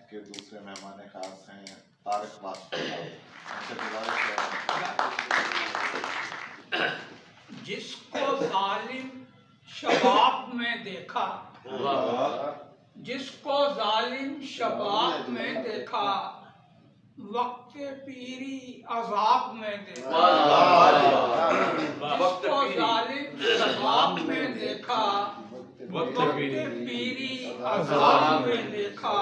کے دوسرے مہمان خاص ہیں طارق واسفی صاحب، ان سے گزارش ہے جس کو ظالم شباب میں دیکھا، جس کو ظالم شباب میں دیکھا، وقت پیری عذاب میں دیکھا، جس کو ظالم شباب میں دیکھا، وقت پیری عذاب میں دیکھا،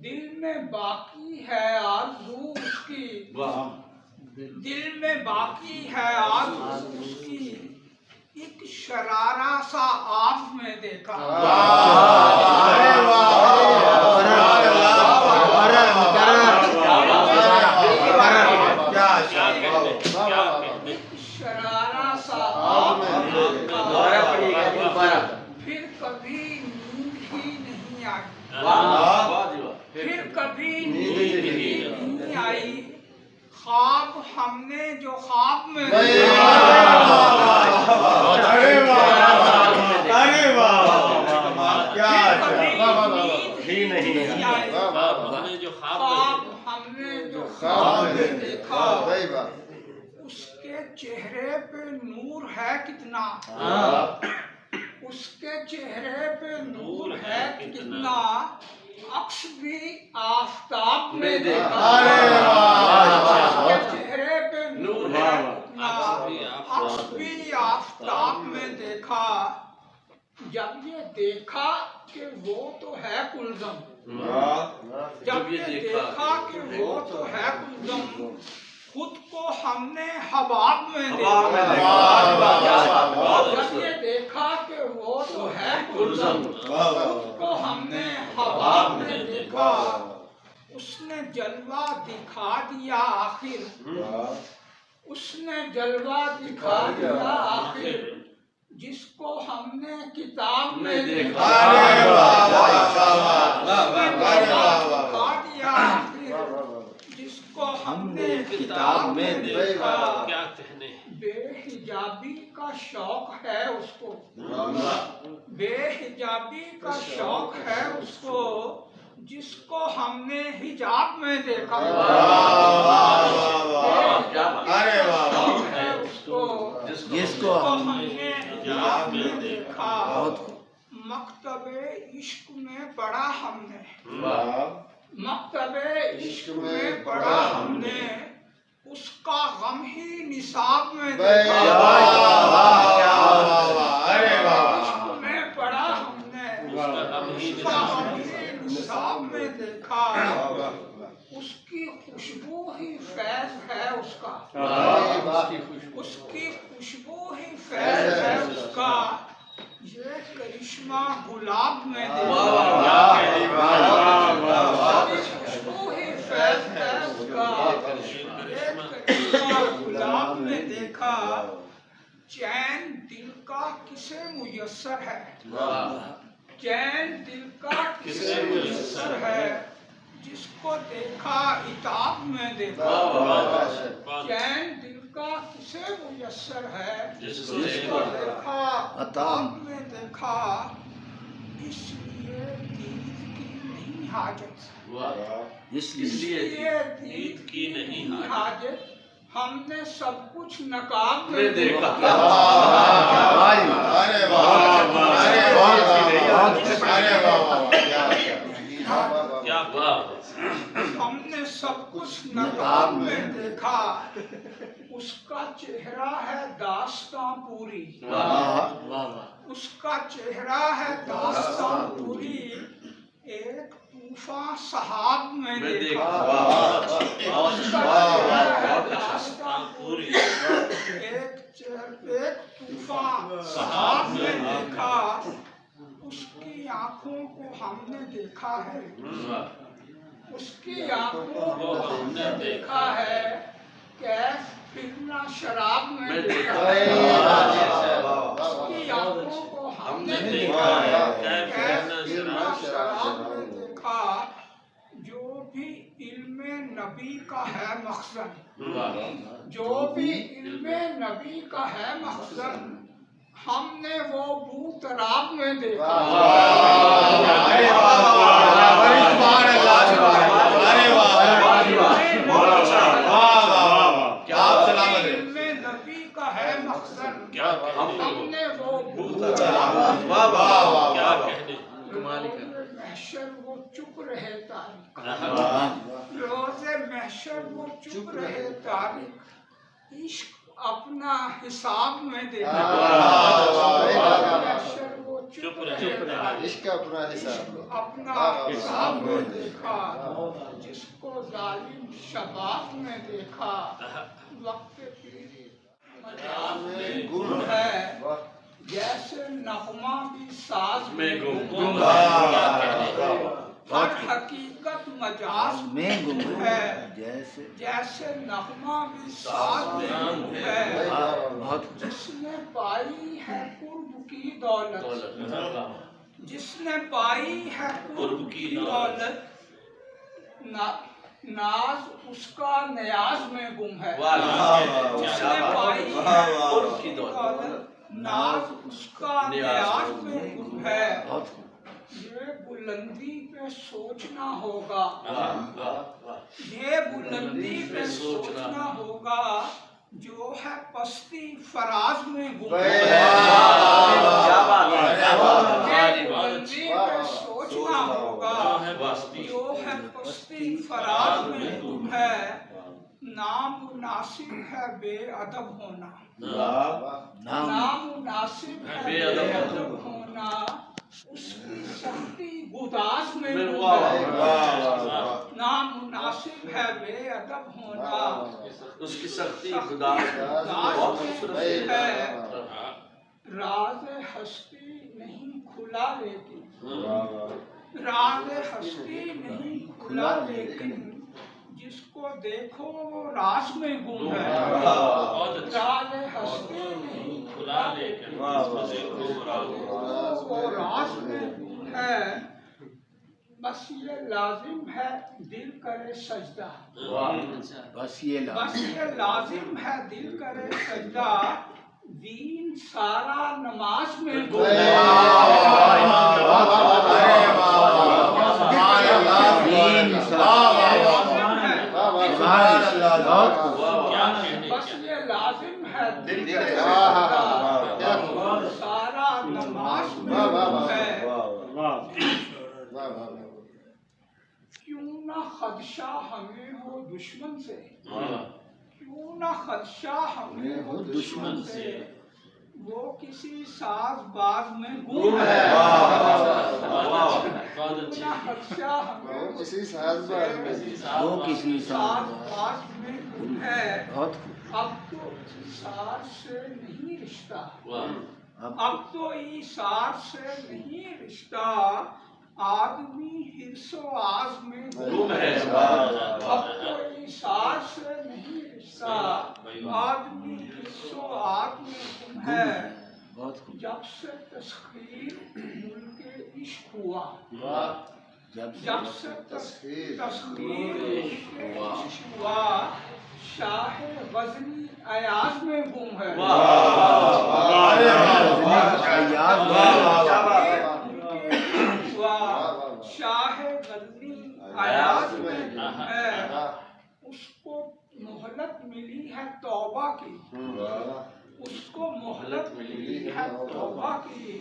دل میں باقی ہے آرزو اس کی، دل میں باقی ہے آرزو اس کی، ایک شرارہ سا آپ میں دیکھا، شرارہ سا آپ میں دیکھا، پھر کبھی نیند ہی نہیں آئی، پھر کبھی نیند ہی نہیں آئی، خواب ہم نے جو خواب میں دیکھا، اس کے چہرے پہ نور ہے کتنا، اس کے چہرے پہ نور ہے کتنا، عکس بھی آفتاب میں دیکھا، اس کے چہرے پہ نور ہے کتنا، عکس بھی آفتاب میں دیکھا، جب یہ دیکھا کہ وہ تو ہے کلزم، جب یہ دیکھا کہ وہ تو ہے کلزم، خود کو ہم نے حباب میں دیکھا، جب یہ دیکھا کہ وہ تو ہے کلزم، خود کو ہم نے حباب میں دیکھا، اس نے جلوہ دکھا دیا آخر، اس نے جلوہ دکھا دیا آخر، جس کو ہم نے کتاب میں دیکھا، جس کو ہم نے کتاب میں دیکھا، بے حجابی کا شوق ہے اس کو، بے حجابی کا شوق ہے اس کو، جس کو ہم نے حجاب میں دیکھا، جس کو ہم نے حجاب میں دیکھا، مکتب عشق میں پڑھا ہم نے، مکتب عشق میں پڑھا ہم نے، اس کا غم ہی نصاب میں دیکھا، عشق میں پڑھا ہم نے، اس کا غم ہی نصاب میں دیکھا، اس کی خوشبو ہی فیض ہے اس کا، اس کی خوشبو ہی فیض ہے اس کا، یہ کرشمہ گلاب میں دیکھا، خوشبو ہی فیض ہے اس کا، یہ کرشمہ گلاب میں دیکھا، چین دل کا کسے میسر ہے، چین دل کا کسے میسر ہے، جس کو دیکھا عتاب میں دیکھا، چین دل کا کسے میسر ہے، جس کو دیکھا عتاب میں دیکھا، اس لیے دید کی نہیں حاجت، اس لیے دید کی نہیں حاجت، ہم نے سب کچھ نقاب میں دیکھا، ہم نے سب کچھ نقاب میں دیکھا، اس کا چہرہ ہے داستاں پوری، اس کا چہرہ ہے داستاں پوری، ایک طوفان سحاب میں دیکھا، اس کا چہرہ ہے داستاں پوری، ایک طوفان سحاب میں دیکھا، اس کی آنکھوں کو ہم نے دیکھا ہے، اس کی آنکھوں کو ہم نے دیکھا ہے، کیف پھرنا شراب میں دیکھا، اس کی آنکھوں کو ہم نے دیکھا ہے، کیف پھرنا شراب میں دیکھا، جو بھی علم نبی کا ہے مخزن، جو بھی علم نبی کا ہے مخزن، ہم نے وہ بو تراب میں دیکھا، محشر وہ چپ رہے تاریخ، روز محشر وہ چپ رہے تاریخ، عشق اپنا حساب میں دیکھا، محشر وہ چپ رہے تاریخ، عشق اپنا حساب میں دیکھا، جس کو ظالم شباب میں دیکھا، وقت پیری مجاز میں گم ہے، جیسے نغمہ بھی ساز میں گم ہے، ہر حقیقت مجاز میں گم ہے، جیسے نغمہ بھی ساز میں گم ہے، جس نے پائی ہے قرب کی دولت، جس نے پائی ہے قرب کی دولت، ناز اس کا نیاز میں گم ہے، جس نے پائی ہے قرب کی دولت، ناز اس کا نیاز میں گم ہے، یہ بلندی پہ سوچنا ہوگا، یہ بلندی پہ سوچنا ہوگا، جو ہے پستی فراز میں گم ہے، یہ بلندی پہ سوچنا ہوگا، جو ہے پستی فراز میں گم ہے، نامناسب ہے بے ادب ہونا، نامناسب ہے بے ادب ہونا، اس کی سختی گداز میں گم ہے، نامناسب ہے بے ادب ہونا، اس کی سختی گداز میں گم ہے، راز ہستی نہیں کھلا لیکن، راز ہستی نہیں کھلا لیکن، جس کو دیکھو وہ راز میں گم ہے، راز ہستی نہیں کھلا لیکن، جس کو دیکھو وہ راز میں گم ہے، بس یہ لازم ہے دل کرے سجدہ، بس یہ لازم ہے دل کرے سجدہ، دین سارا نماز میں گم ہے، بس یہ لازم ہے دل کرے سجدہ، سارا نماز میں گم ہے، کیوں نہ خدشہ ہمیں ہو دشمن سے، کیوں نہ خدشہ ہمیں ہو دشمن سے، وہ کسی ساز باز میں گم ہے، کیوں نہ خدشہ ہمیں ہو دشمن سے، وہ کسی ساز باز میں گم ہے، اب تو ایثار سے نہیں رشتہ، اب تو ایثار سے نہیں رشتہ، آدمی حرص و آز میں گم ہے، اب تو ایثار سے نہیں رشتہ، آدمی حرص و آز میں گم ہے، جب سے تسخیر ملک عشق ہوا، جب سے تسخیر ملک عشق ہوا، شاہ غزنی ایاز میں گم ہے، شاہ غزنی ایاز میں گم ہے، اس کو مہلت ملی ہے توبہ کی، اس کو مہلت ملی ہے توبہ کی،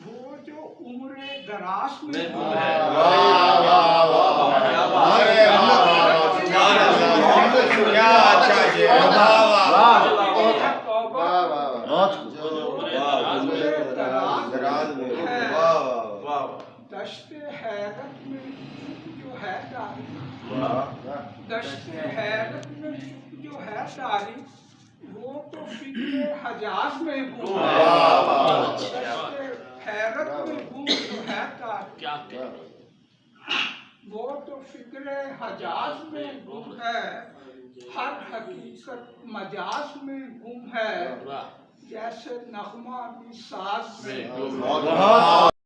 وہ جو عمر دراز میں گم ہے، دشت حیرت میں چپ جو ہے تاریخ، دشت حیرت میں چپ جو ہے تاریخ، وہ تو فکر حجاز میں گم ہے، دشت حیرت میں گم جو ہے تاریخ، وہ تو فکر حجاز میں گم ہے، ہر حقیقت مجاز میں گم ہے، جیسے نغمہ بھی ساز میں گم ہے۔